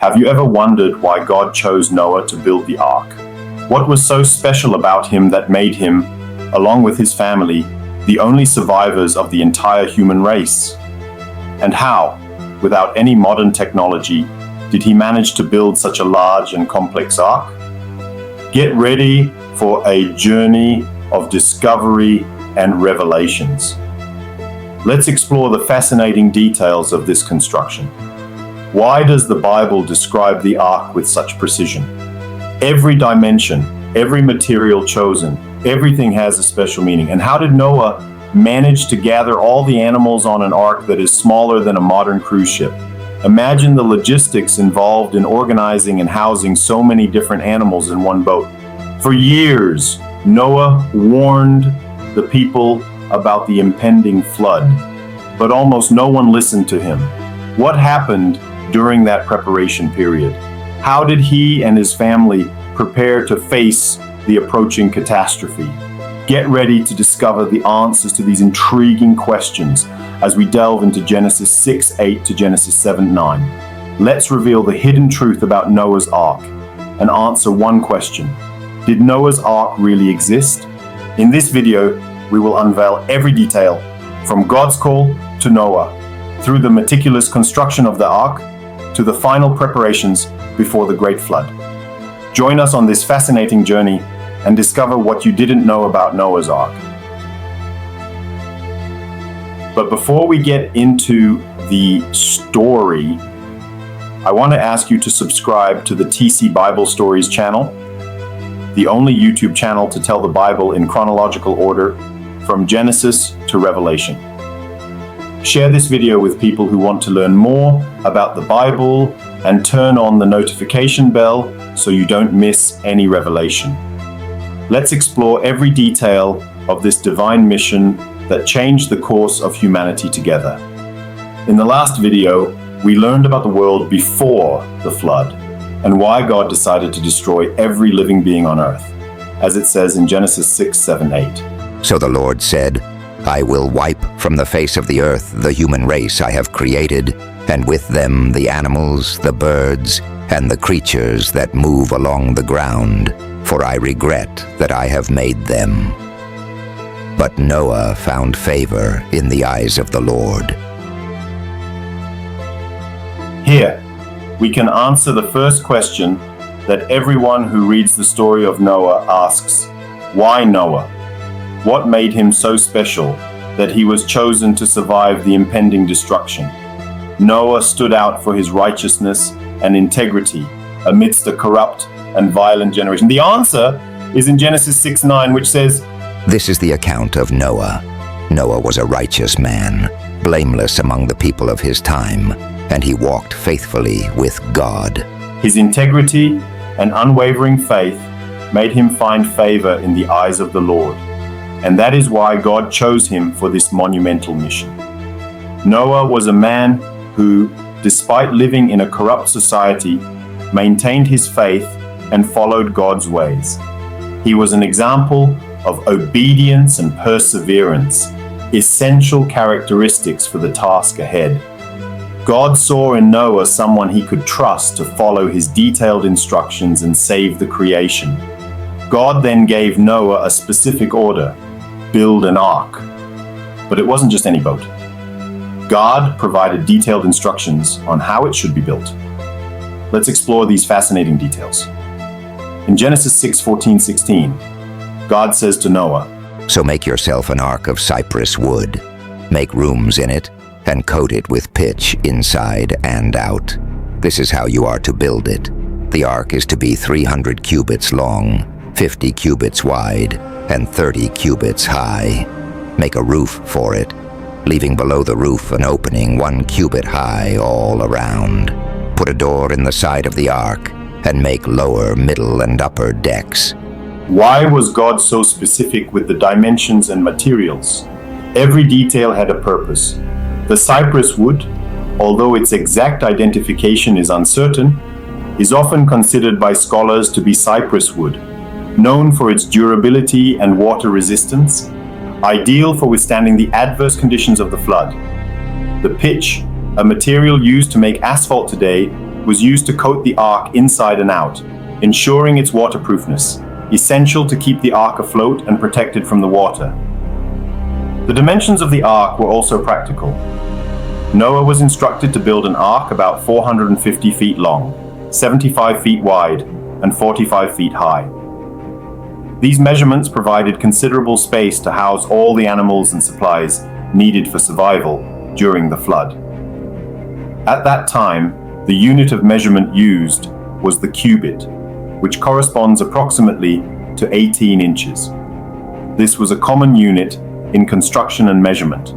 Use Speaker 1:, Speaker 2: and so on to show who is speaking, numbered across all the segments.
Speaker 1: Have you ever wondered why God chose Noah to build the ark? What was so special about him that made him, along with his family, the only survivors of the entire human race? And how, without any modern technology, did he manage to build such a large and complex ark? Get ready for a journey of discovery and revelations. Let's explore the fascinating details of this construction. Why does the Bible describe the ark with such precision? Every dimension, every material chosen, everything has a special meaning. And how did Noah manage to gather all the animals on an ark that is smaller than a modern cruise ship? Imagine the logistics involved in organizing and housing so many different animals in one boat. For years, Noah warned the people about the impending flood, but almost no one listened to him. What happened during that preparation period? How did he and his family prepare to face the approaching catastrophe? Get ready to discover the answers to these intriguing questions as we delve into Genesis 6:8 to Genesis 7:9. Let's reveal the hidden truth about Noah's Ark and answer one question. Did Noah's Ark really exist? In this video, we will unveil every detail, from God's call to Noah, through the meticulous construction of the ark, to the final preparations before the great flood. Join us on this fascinating journey and discover what you didn't know about Noah's Ark. But before we get into the story, I want to ask you to subscribe to the TC Bible Stories channel, the only YouTube channel to tell the Bible in chronological order from Genesis to Revelation. Share this video with people who want to learn more about the Bible and turn on the notification bell so you don't miss any revelation. Let's explore every detail of this divine mission that changed the course of humanity together. In the last video, we learned about the world before the flood and why God decided to destroy every living being on earth, as it says in Genesis 6:7-8.
Speaker 2: So the Lord said, I will wipe from the face of the earth the human race I have created, and with them the animals, the birds, and the creatures that move along the ground, for I regret that I have made them. But Noah found favor in the eyes of the Lord.
Speaker 1: Here, we can answer the first question that everyone who reads the story of Noah asks: why Noah? What made him so special that he was chosen to survive the impending destruction? Noah stood out for his righteousness and integrity amidst a corrupt and violent generation. The answer is in Genesis 6:9, which says,
Speaker 2: This is the account of Noah. Noah was a righteous man, blameless among the people of his time, and he walked faithfully with God.
Speaker 1: His integrity and unwavering faith made him find favor in the eyes of the Lord, and that is why God chose him for this monumental mission. Noah was a man who, despite living in a corrupt society, maintained his faith and followed God's ways. He was an example of obedience and perseverance, essential characteristics for the task ahead. God saw in Noah someone he could trust to follow his detailed instructions and save the creation. God then gave Noah a specific order: build an ark. But it wasn't just any boat. God provided detailed instructions on how it should be built. Let's explore these fascinating details. In Genesis 6:14-16, God says to Noah,
Speaker 2: So make yourself an ark of cypress wood. Make rooms in it, and coat it with pitch inside and out. This is how you are to build it. The ark is to be 300 cubits long, 50 cubits wide, and 30 cubits high. Make a roof for it, leaving below the roof an opening 1 cubit high all around. Put a door in the side of the ark, and make lower, middle, and upper decks.
Speaker 1: Why was God so specific with the dimensions and materials? Every detail had a purpose. The cypress wood, although its exact identification is uncertain, is often considered by scholars to be cypress wood, known for its durability and water resistance, ideal for withstanding the adverse conditions of the flood. The pitch, a material used to make asphalt today, was used to coat the ark inside and out, ensuring its waterproofness, essential to keep the ark afloat and protected from the water. The dimensions of the ark were also practical. Noah was instructed to build an ark about 450 feet long, 75 feet wide, and 45 feet high. These measurements provided considerable space to house all the animals and supplies needed for survival during the flood. At that time, the unit of measurement used was the cubit, which corresponds approximately to 18 inches. This was a common unit in construction and measurement,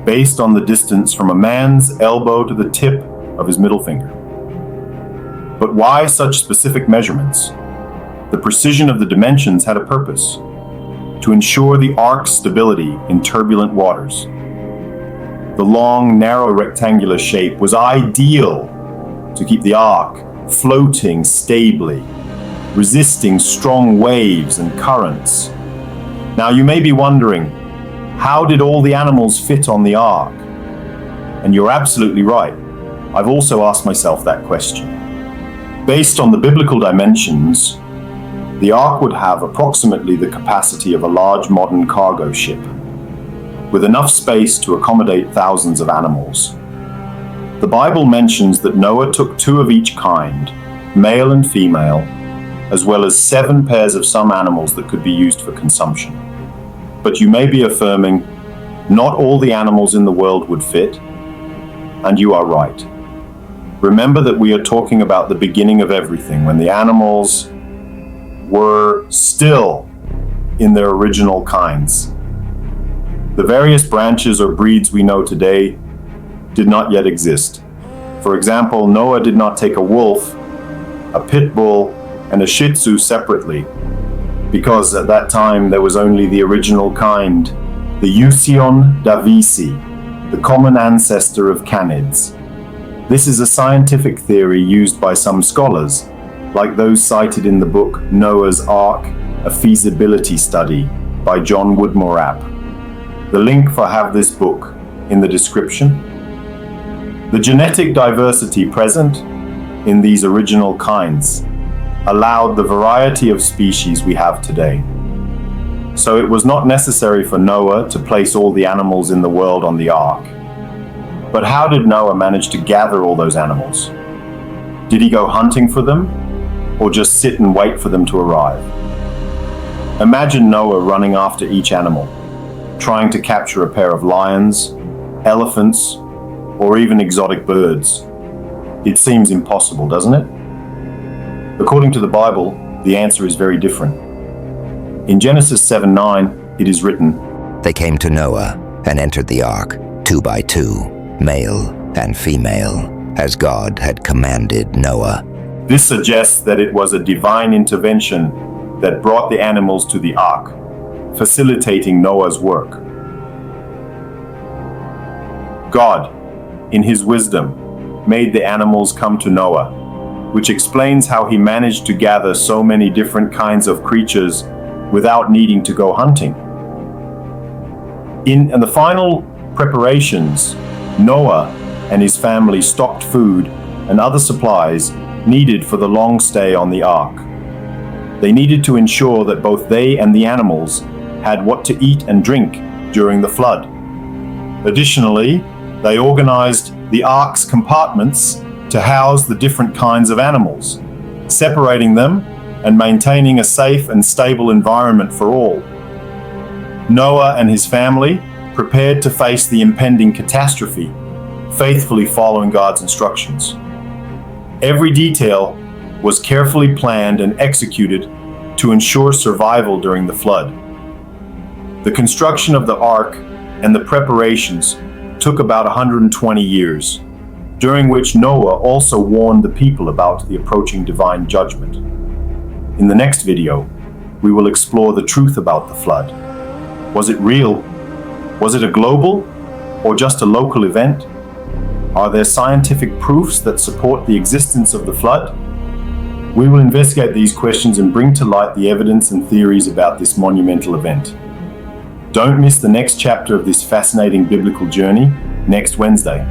Speaker 1: based on the distance from a man's elbow to the tip of his middle finger. But why such specific measurements? The precision of the dimensions had a purpose: to ensure the ark's stability in turbulent waters. The long, narrow rectangular shape was ideal to keep the ark floating stably, resisting strong waves and currents. Now you may be wondering, how did all the animals fit on the ark? And you're absolutely right. I've also asked myself that question. Based on the biblical dimensions, the ark would have approximately the capacity of a large modern cargo ship, with enough space to accommodate thousands of animals. The Bible mentions that Noah took 2 of each kind, male and female, as well as 7 pairs of some animals that could be used for consumption. But you may be affirming, not all the animals in the world would fit, and you are right. Remember that we are talking about the beginning of everything, when the animals were still in their original kinds. The various branches or breeds we know today did not yet exist. For example, Noah did not take a wolf, a pit bull, and a shih tzu separately, because at that time there was only the original kind, the Eusion davisi, the common ancestor of canids. This is a scientific theory used by some scholars, like those cited in the book Noah's Ark, a feasibility study by John Woodmore. The link for have this book in the description. The genetic diversity present in these original kinds allowed the variety of species we have today. So it was not necessary for Noah to place all the animals in the world on the ark. But how did Noah manage to gather all those animals? Did he go hunting for them, or just sit and wait for them to arrive? Imagine Noah running after each animal, trying to capture a pair of lions, elephants, or even exotic birds. It seems impossible, doesn't it? According to the Bible, the answer is very different. In Genesis 7:9, it is written,
Speaker 2: They came to Noah and entered the ark, 2 by 2, male and female, as God had commanded Noah.
Speaker 1: This suggests that it was a divine intervention that brought the animals to the ark, facilitating Noah's work. God, in his wisdom, made the animals come to Noah, which explains how he managed to gather so many different kinds of creatures without needing to go hunting. In the final preparations, Noah and his family stocked food and other supplies needed for the long stay on the ark. They needed to ensure that both they and the animals had what to eat and drink during the flood. Additionally, they organized the ark's compartments to house the different kinds of animals, separating them and maintaining a safe and stable environment for all. Noah and his family prepared to face the impending catastrophe, faithfully following God's instructions. Every detail was carefully planned and executed to ensure survival during the flood. The construction of the ark and the preparations took about 120 years, during which Noah also warned the people about the approaching divine judgment. In the next video, we will explore the truth about the flood. Was it real? Was it a global or just a local event? Are there scientific proofs that support the existence of the flood? We will investigate these questions and bring to light the evidence and theories about this monumental event. Don't miss the next chapter of this fascinating biblical journey next Wednesday.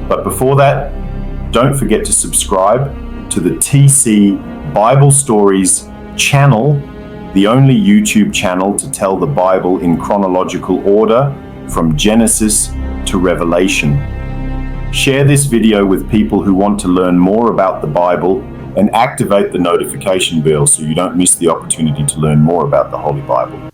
Speaker 1: But before that, don't forget to subscribe to the TC Bible Stories channel, the only YouTube channel to tell the Bible in chronological order from Genesis to Revelation. Share this video with people who want to learn more about the Bible and activate the notification bell so you don't miss the opportunity to learn more about the Holy Bible.